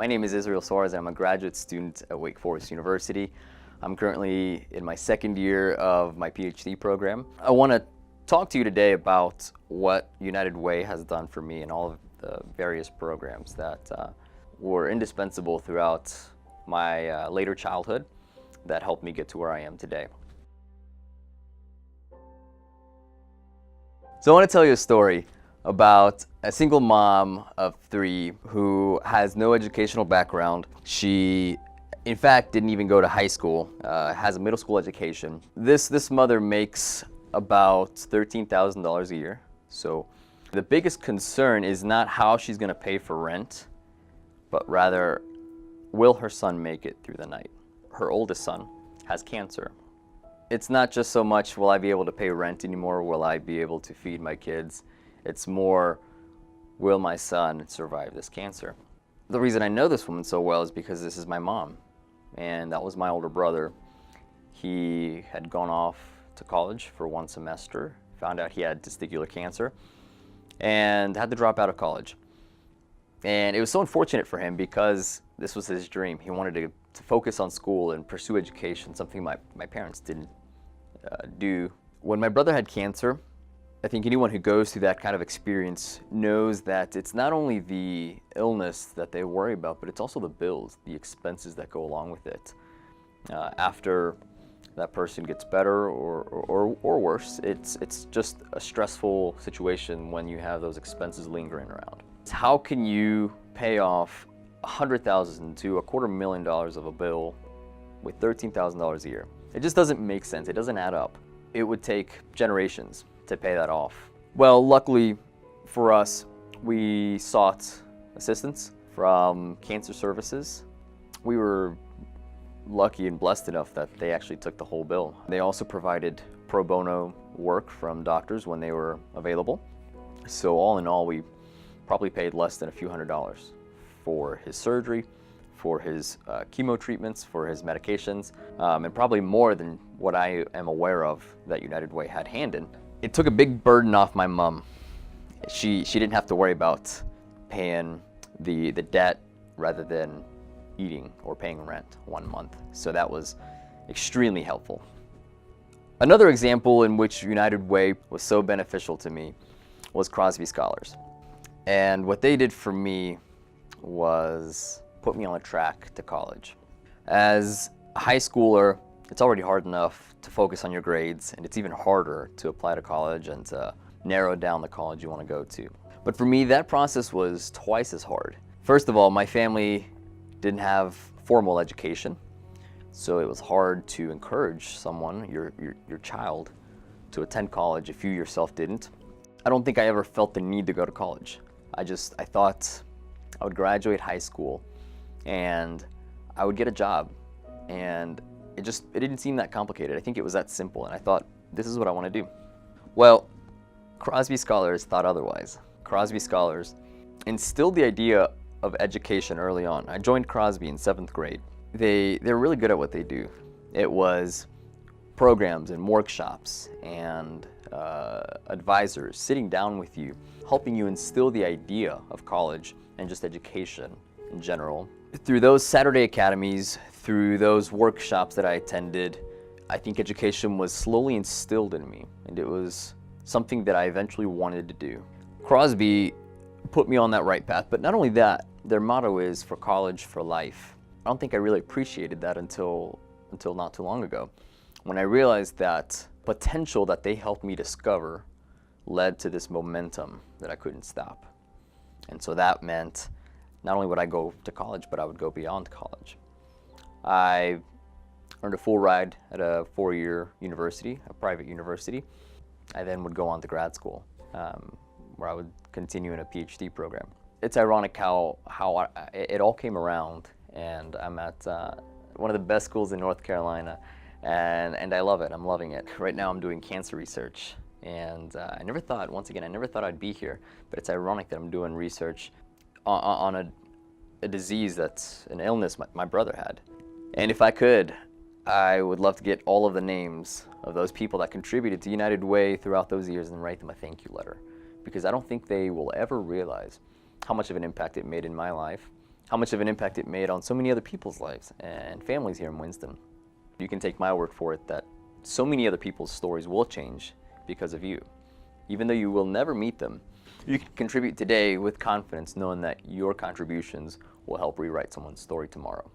My name is Suarez, and I'm a graduate student at Wake Forest University. I'm currently in my second year of my PhD program. I want to talk to you today about what United Way has done for me and all of the various programs that were indispensable throughout my later childhood that helped me get to where I am today. So I want to tell you a story about a single mom of 3 who has no educational background. She, in fact, didn't even go to high school, has a middle school education. This mother makes about $13,000 a year. So the biggest concern is not how she's going to pay for rent, but rather, will her son make it through the night? Her oldest son has cancer. It's not just so much, will I be able to pay rent anymore? Will I be able to feed my kids? It's more, will my son survive this cancer? The reason I know this woman so well is because this is my mom, and that was my older brother. He had gone off to college for 1 semester, found out he had testicular cancer, and had to drop out of college. And it was so unfortunate for him because this was his dream. He wanted to focus on school and pursue education, something my parents didn't do. When my brother had cancer, I think anyone who goes through that kind of experience knows that it's not only the illness that they worry about, but it's also the bills, the expenses that go along with it. After that person gets better or worse, it's just a stressful situation when you have those expenses lingering around. How can you pay off $100,000 to $250,000 of a bill with $13,000 a year? It just doesn't make sense. It doesn't add up. It would take generations to pay that off. Well, luckily for us, we sought assistance from cancer services. We were lucky and blessed enough that they actually took the whole bill. They also provided pro bono work from doctors when they were available. So all in all, we probably paid less than a few $100s for his surgery, for his chemo treatments, for his medications, and probably more than what I am aware of that United Way had handed. It took a big burden off my mom. She didn't have to worry about paying the debt rather than eating or paying rent 1 month. So that was extremely helpful. Another example in which United Way was so beneficial to me was Crosby Scholars. And what they did for me was put me on a track to college. As a high schooler, it's already hard enough to focus on your grades, and it's even harder to apply to college and to narrow down the college you want to go to. But for me, that process was twice as hard. First of all, my family didn't have formal education, so it was hard to encourage someone, your child, to attend college if you yourself didn't. I don't think I ever felt the need to go to college. I thought I would graduate high school and I would get a job, and it didn't seem that complicated. I think it was that simple, and I thought, this is what I want to do. Well, Crosby Scholars thought otherwise. Crosby Scholars instilled the idea of education early on. I joined Crosby in 7th grade. They're really good at what they do. It was programs and workshops and advisors sitting down with you, helping you instill the idea of college and just education in general. Through those Saturday academies, through those workshops that I attended, I think education was slowly instilled in me, and it was something that I eventually wanted to do. Crosby put me on that right path, but not only that, their motto is for college, for life. I don't think I really appreciated that until not too long ago, when I realized that potential that they helped me discover led to this momentum that I couldn't stop. And so that meant not only would I go to college, but I would go beyond college. I earned a full ride at a 4-year university, a private university. I then would go on to grad school, where I would continue in a PhD program. It's ironic how it all came around, and I'm at one of the best schools in North Carolina, and I love it. I'm loving it. Right now I'm doing cancer research, and I never thought I'd be here, but it's ironic that I'm doing research on a disease that's an illness my brother had. And if I could, I would love to get all of the names of those people that contributed to United Way throughout those years and write them a thank you letter, because I don't think they will ever realize how much of an impact it made in my life, how much of an impact it made on so many other people's lives and families here in Winston. You can take my word for it that so many other people's stories will change because of you. Even though you will never meet them, you can contribute today with confidence, knowing that your contributions will help rewrite someone's story tomorrow.